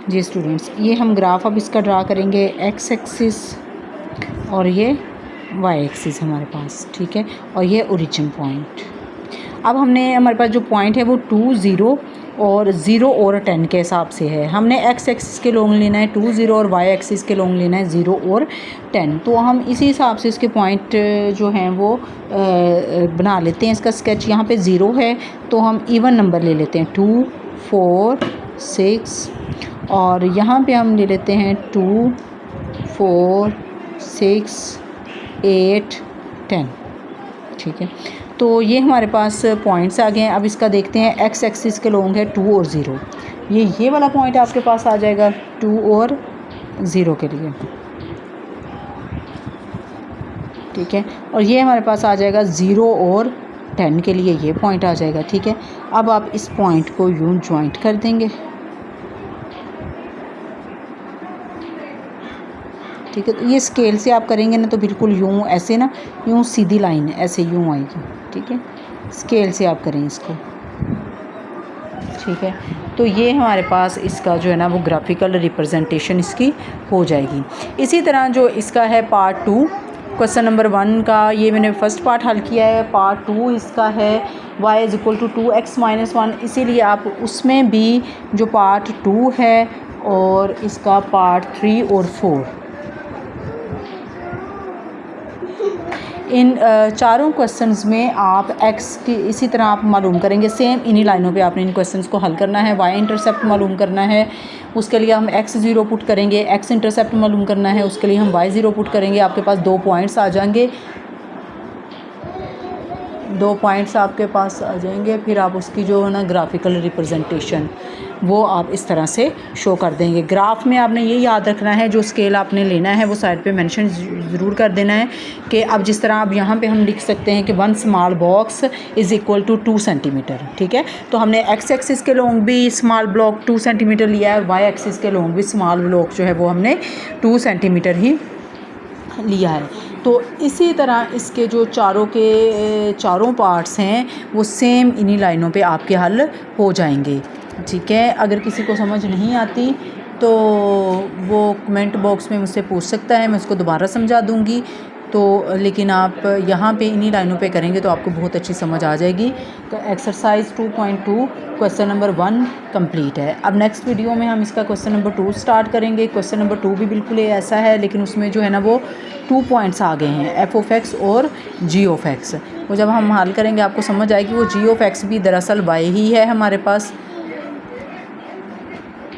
जी students, ये हम graph अब इसका ड्रा करेंगे, एक्स एक्सिस और ये वाई एक्सिस हमारे पास, ठीक है। और ये ओरिजिन पॉइंट। अब हमारे पास जो पॉइंट है वो 2, 0 और 0 और 10 के हिसाब से है। हमने एक्स एक्सिस के लॉन्ग लेना है 2, 0 और वाई एक्सिस के लॉन्ग लेना है 0 और 10। तो हम इसी हिसाब से इसके पॉइंट जो हैं वो बना लेते हैं। इसका स्केच यहाँ पे 0 है तो हम इवन नंबर ले लेते हैं 2, 4, 6 और यहाँ पे हम ले लेते हैं 2, 4, 6, 8, 10, ठीक है। तो ये हमारे पास पॉइंट्स आ गए हैं। अब इसका देखते हैं, एक्स एक्सिस के लॉन्ग है 2 और 0। ये वाला पॉइंट आपके पास आ जाएगा 2 और 0 के लिए, ठीक है। और ये हमारे पास आ जाएगा 0 और 10 के लिए, ये पॉइंट आ जाएगा, ठीक है। अब आप इस पॉइंट को यूं ज्वाइंट कर देंगे, ठीक है। तो ये स्केल से आप करेंगे ना तो बिल्कुल यूं ऐसे ना, यूं सीधी लाइन ऐसे यूं आएगी, ठीक है। स्केल से आप करें इसको, ठीक है। तो ये हमारे पास इसका जो है ना वो ग्राफिकल रिप्रेजेंटेशन इसकी हो जाएगी। इसी तरह जो इसका है पार्ट 2, क्वेश्चन नंबर 1 का, ये मैंने फर्स्ट पार्ट हल किया है। पार्ट 2 इसका है y = 2x - 1, इसीलिए आप उसमें भी जो पार्ट 2 है और इसका पार्ट 3 और 4, इन चारों क्वेश्चंस में आप x की इसी तरह आप मालूम करेंगे। सेम इन्हीं लाइनों पे आपने इन क्वेश्चंस को हल करना है। y इंटरसेप्ट मालूम करना है, उसके लिए हम x0 पुट करेंगे। x इंटरसेप्ट मालूम करना है, उसके लिए हम y0 पुट करेंगे। आपके पास 2 पॉइंट्स आ जाएंगे, 2 पॉइंट्स आपके पास आ जाएंगे। फिर आप उसकी जो है ना ग्राफिकल रिप्रेजेंटेशन वो आप इस तरह से शो कर देंगे। ग्राफ में आपने ये याद रखना है, जो स्केल आपने लेना है वो साइड पे मेंशन ज़रूर कर देना है कि अब जिस तरह अब यहाँ पे हम लिख सकते हैं कि 1 स्मॉल बॉक्स = 2 सेंटीमीटर, ठीक है। तो हमने एक्स एक्सिस के लॉन्ग भी स्मॉल ब्लॉक 2 सेंटीमीटर लिया है और वाई एक्सिस के लॉन्ग भी स्मॉल ब्लॉक जो है वो हमने 2 सेंटीमीटर ही लिया है। तो इसी तरह इसके जो चारों पार्ट्स हैं वो सेम इन्हीं लाइनों पे आपके हल हो जाएंगे, ठीक है। अगर किसी को समझ नहीं आती तो वो कमेंट बॉक्स में मुझसे पूछ सकता है, मैं उसको दोबारा समझा दूंगी। तो लेकिन आप यहाँ पे इन्हीं लाइनों पे करेंगे तो आपको बहुत अच्छी समझ आ जाएगी। तो एक्सरसाइज 2.2 क्वेश्चन नंबर 1 कंप्लीट है। अब नेक्स्ट वीडियो में हम इसका क्वेश्चन नंबर 2 स्टार्ट करेंगे। क्वेश्चन नंबर 2 भी बिल्कुल ऐसा है, लेकिन उसमें जो है ना वो 2 पॉइंट्स आ गए हैं, f(x) और g(x). वो जब हम हल करेंगे आपको समझ आएगी वो g(x) भी दरअसल y ही है हमारे पास,